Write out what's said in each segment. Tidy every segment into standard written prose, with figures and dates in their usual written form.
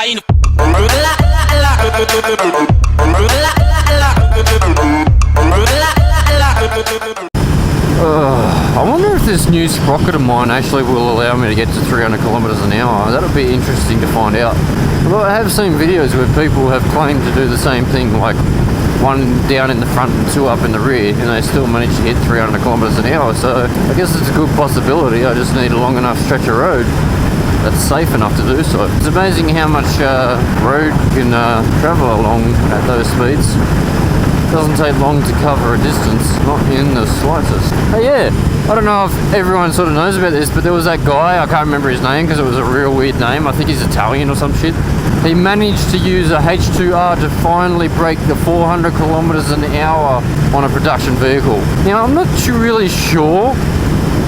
caindo. I wonder if this new sprocket of mine actually will allow me to get to 300 kilometers an hour. That'll be interesting to find out. Although I have seen videos where people have claimed to do the same thing, like one down in the front and two up in the rear, and they still manage to hit 300 kilometers an hour. So I guess it's a good possibility. I just need a long enough stretch of road that's safe enough to do so. It's amazing how much road you can travel along at those speeds. It doesn't take long to cover a distance, not in the slightest. Hey, yeah, I don't know if everyone sort of knows about this, but there was that guy, I can't remember his name because it was a real weird name. I think he's Italian or some shit. He managed to use a H2R to finally break the 400 kilometers an hour on a production vehicle. Now, I'm not really sure.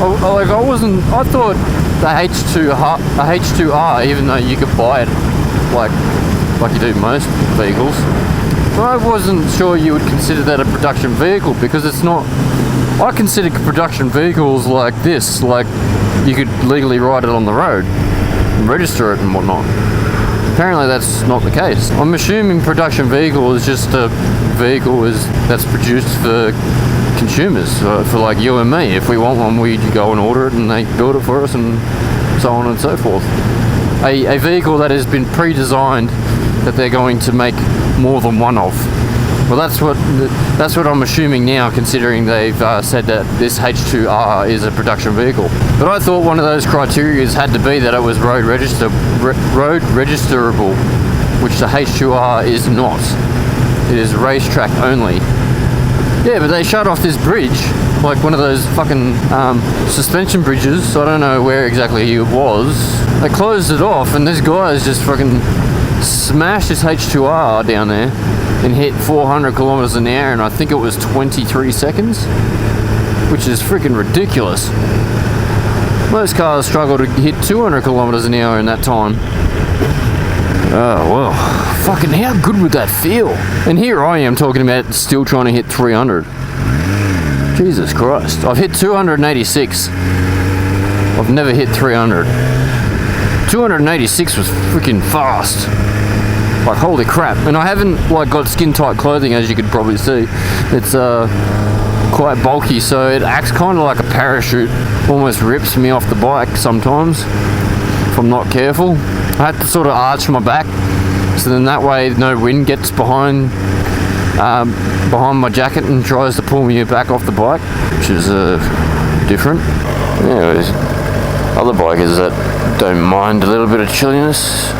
I thought the H2R, even though you could buy it like you do most vehicles, I wasn't sure you would consider that a production vehicle, because it's not. I consider production vehicles like this, like you could legally ride it on the road and register it and whatnot. Apparently that's not the case. I'm assuming production vehicle is just a vehicle that's produced for consumers, for like you and me. If we want one, we go and order it and they build it for us and so on and so forth. A vehicle that has been pre-designed that they're going to make more than one of. Well, that's what I'm assuming now, considering they've said that this H2R is a production vehicle. But I thought one of those criteria had to be that it was road registerable, which the H2R is not. It is racetrack only. Yeah, but they shut off this bridge, like one of those fucking suspension bridges. I don't know where exactly it was. They closed it off, and this guy has just fucking smashed his H2R down there and hit 400 kilometers an hour, and I think it was 23 seconds, which is freaking ridiculous. Most cars struggle to hit 200 kilometers an hour in that time. Oh, well, fucking how good would that feel? And here I am talking about still trying to hit 300. Jesus Christ. I've hit 286. I've never hit 300. 286 was freaking fast. Like, holy crap. And I haven't got skin tight clothing, as you could probably see. It's quite bulky, so it acts kind of like a parachute. Almost rips me off the bike sometimes if I'm not careful. I have to sort of arch my back, so then that way no wind gets behind my jacket and tries to pull me back off the bike, which is different. Anyways, other bikers that don't mind a little bit of chilliness.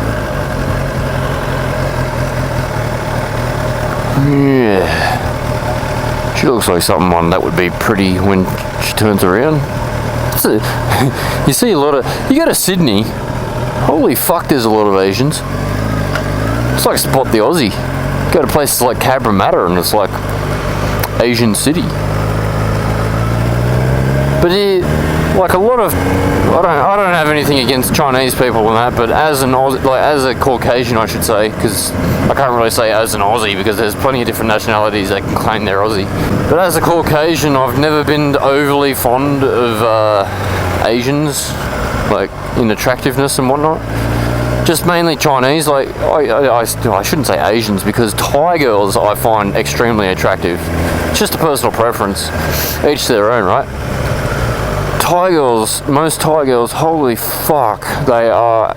Yeah, she looks like someone that would be pretty when she turns around. You see a lot of. You go to Sydney, holy fuck, there's a lot of Asians. It's like Spot the Aussie. Go to places like Cabramatta and it's like Asian City. But like a lot of, I don't have anything against Chinese people and that, but as an Aussie, as a Caucasian, I should say, because I can't really say as an Aussie because there's plenty of different nationalities that can claim they're Aussie. But as a Caucasian, I've never been overly fond of Asians, like in attractiveness and whatnot. Just mainly Chinese. Like I shouldn't say Asians, because Thai girls I find extremely attractive. It's just a personal preference. Each to their own, right? Thai girls, most Thai girls, holy fuck, they are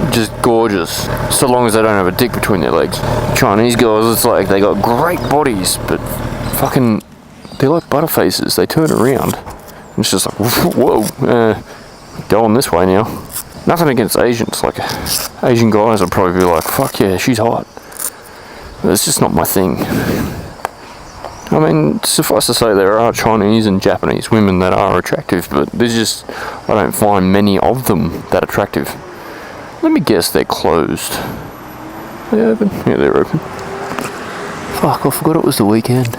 just gorgeous, so long as they don't have a dick between their legs. Chinese girls, it's like they got great bodies, but fucking, they're like butterfaces. They turn around, and it's just like, whoa, going this way now. Nothing against Asians, like Asian guys would probably be like, fuck yeah, she's hot. But it's just not my thing. I mean, suffice to say, there are Chinese and Japanese women that are attractive, but there's just, I don't find many of them that attractive. Let me guess, they're closed. Are they open? Yeah, they're open. Fuck, I forgot it was the weekend.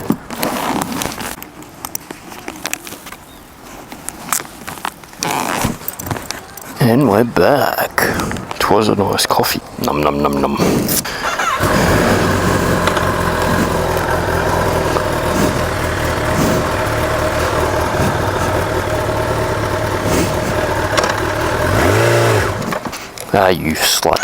And we're back. It was a nice coffee. Num num num num. Ah, you slut.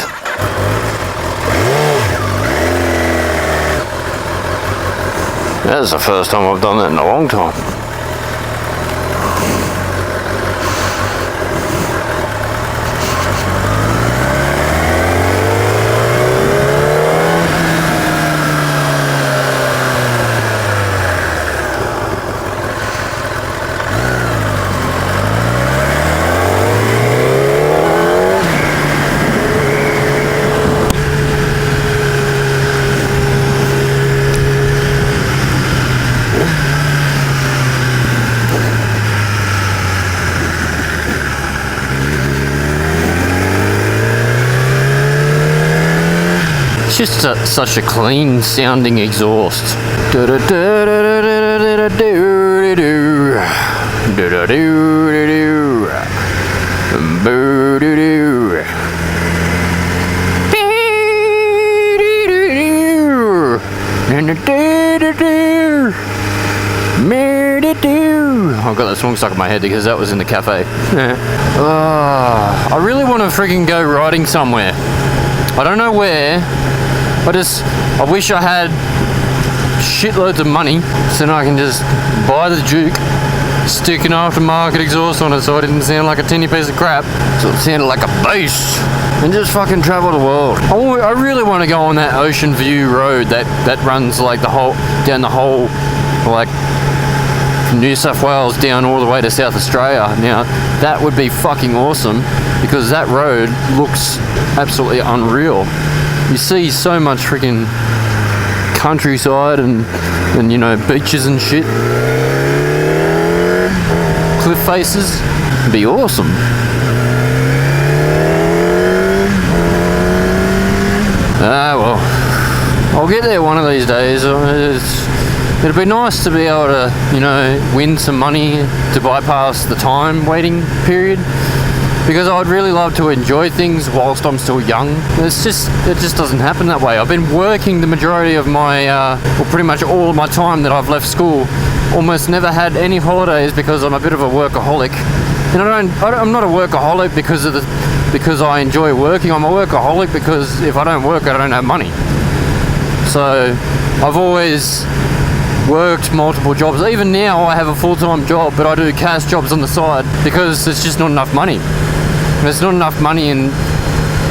That's the first time I've done that in a long time. It's just such a clean sounding exhaust. I've got that song stuck in my head because that was in the cafe. I really want to freaking go riding somewhere. I don't know where. I wish I had shitloads of money so then I can just buy the Duke, stick an aftermarket exhaust on it so it didn't sound like a tinny piece of crap, so it sounded like a beast, and just fucking travel the world. I really want to go on that Ocean View Road that runs like down the whole, like from New South Wales down all the way to South Australia. Now that would be fucking awesome because that road looks absolutely unreal. You see so much freaking countryside and you know, beaches and shit. Cliff faces. It'd be awesome. Well, I'll get there one of these days. It'd be nice to be able to, you know, win some money to bypass the time waiting period. Because I'd really love to enjoy things whilst I'm still young. It just doesn't happen that way. I've been working the majority of my, well, pretty much all of my time that I've left school. Almost never had any holidays because I'm a bit of a workaholic. And I'm not a workaholic because I enjoy working. I'm a workaholic because if I don't work, I don't have money. So I've always worked multiple jobs. Even now I have a full-time job, but I do cash jobs on the side because it's just not enough money. There's not enough money in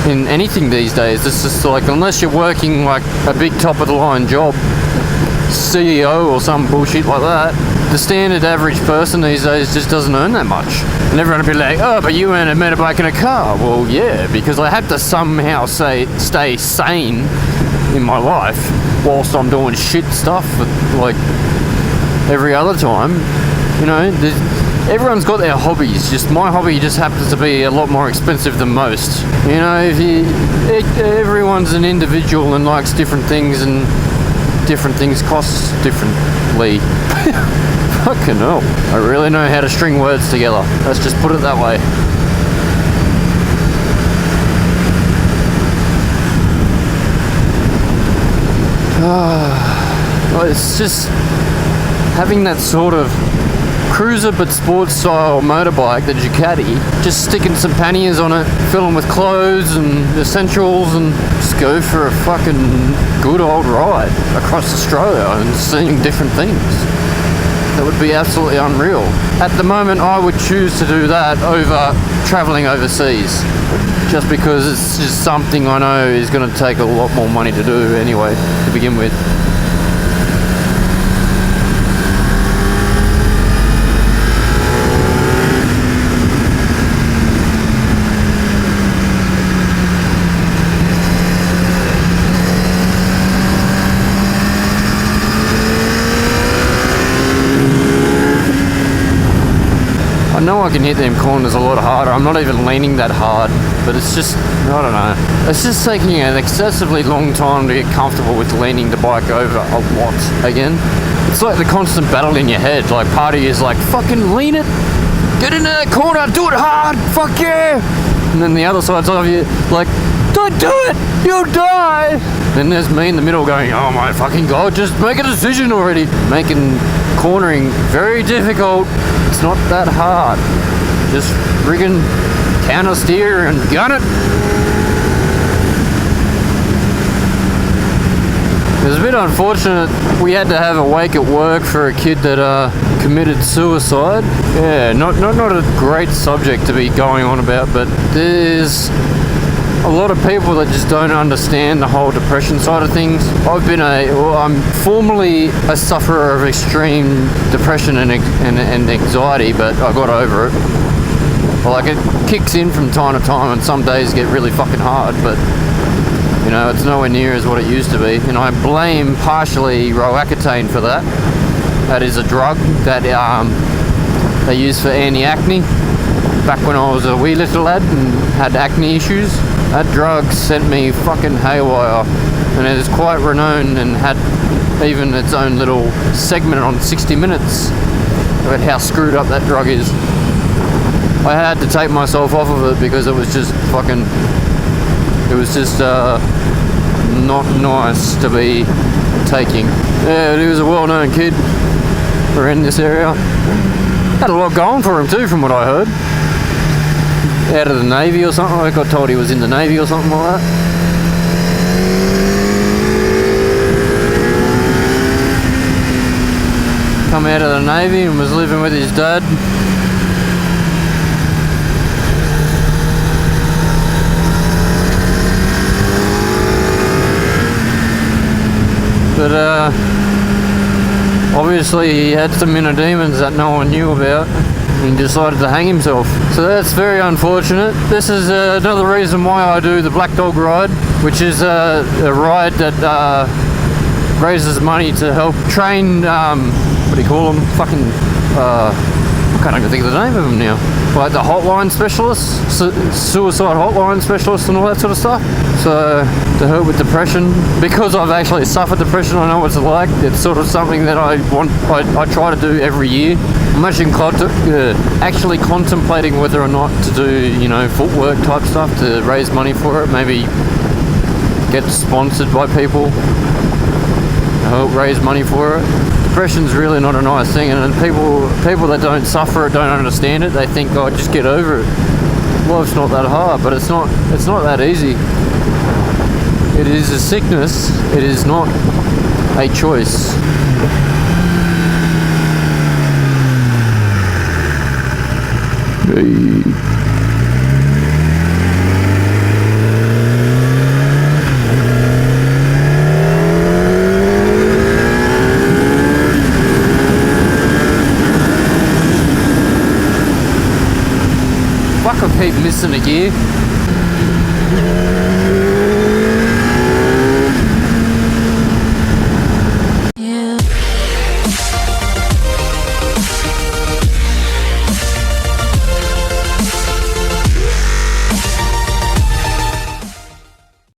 anything these days. It's just like, unless you're working like a big top-of-the-line job, CEO or some bullshit like that, the standard average person these days just doesn't earn that much. And everyone will be like, oh, but you earn a motorbike and a car. Well, yeah, because I have to somehow stay sane in my life whilst I'm doing shit stuff like every other time. You know, everyone's got their hobbies. Just my hobby just happens to be a lot more expensive than most. You know, everyone's an individual and likes different things, and different things cost differently. Fucking hell. I really know how to string words together. Let's just put it that way. It's just having that sort of cruiser but sports style motorbike, the Ducati, just sticking some panniers on it, fill them with clothes and essentials, and just go for a fucking good old ride across Australia and seeing different things. That would be absolutely unreal. At the moment, I would choose to do that over travelling overseas, just because it's just something I know is going to take a lot more money to do anyway, to begin with. I know I can hit them corners a lot harder. I'm not even leaning that hard, but it's just, I don't know. It's just taking an excessively long time to get comfortable with leaning the bike over a lot again. It's like the constant battle in your head. Like, part of you is like, fucking lean it, get into that corner, do it hard, fuck yeah. And then the other side's of you like, don't do it, you'll die. Then there's me in the middle going, oh my fucking god, just make a decision already. Making cornering very difficult. It's not that hard. Just friggin' counter steer and gun it. There's a bit unfortunate. We had to have a wake at work for a kid that committed suicide. Yeah, not a great subject to be going on about, but there's a lot of people that just don't understand the whole depression side of things. I'm formerly a sufferer of extreme depression and anxiety, but I got over it. Like, it kicks in from time to time, and some days get really fucking hard, but you know, it's nowhere near as what it used to be. And I blame partially Roaccutane for that. That is a drug that they use for anti-acne. Back when I was a wee little lad and had acne issues, that drug sent me fucking haywire. And it is quite renowned and had even its own little segment on 60 Minutes about how screwed up that drug is. I had to take myself off of it because it was just not nice to be taking. Yeah, he was a well-known kid around this area. Had a lot going for him too, from what I heard. Out of the Navy or something. I got told he was in the Navy or something like that. Come out of the Navy and was living with his dad. But obviously he had some inner demons that no one knew about, and he decided to hang himself. So that's very unfortunate. This is another reason why I do the Black Dog Ride, which is a ride that raises money to help train, what do you call them? Fucking, I can't even think of the name of them now. Like the hotline specialists, suicide hotline specialists and all that sort of stuff. So to help with depression, because I've actually suffered depression, I know what it's like. It's sort of something that I try to do every year. I'm actually contemplating whether or not to do, you know, footwork type stuff to raise money for it. Maybe get sponsored by people to help raise money for it. Depression's really not a nice thing, and people that don't suffer it don't understand it. They think, oh, just get over it. Life's not that hard, but it's not that easy. It is a sickness. It is not a choice. Fuck, I keep missing a gear.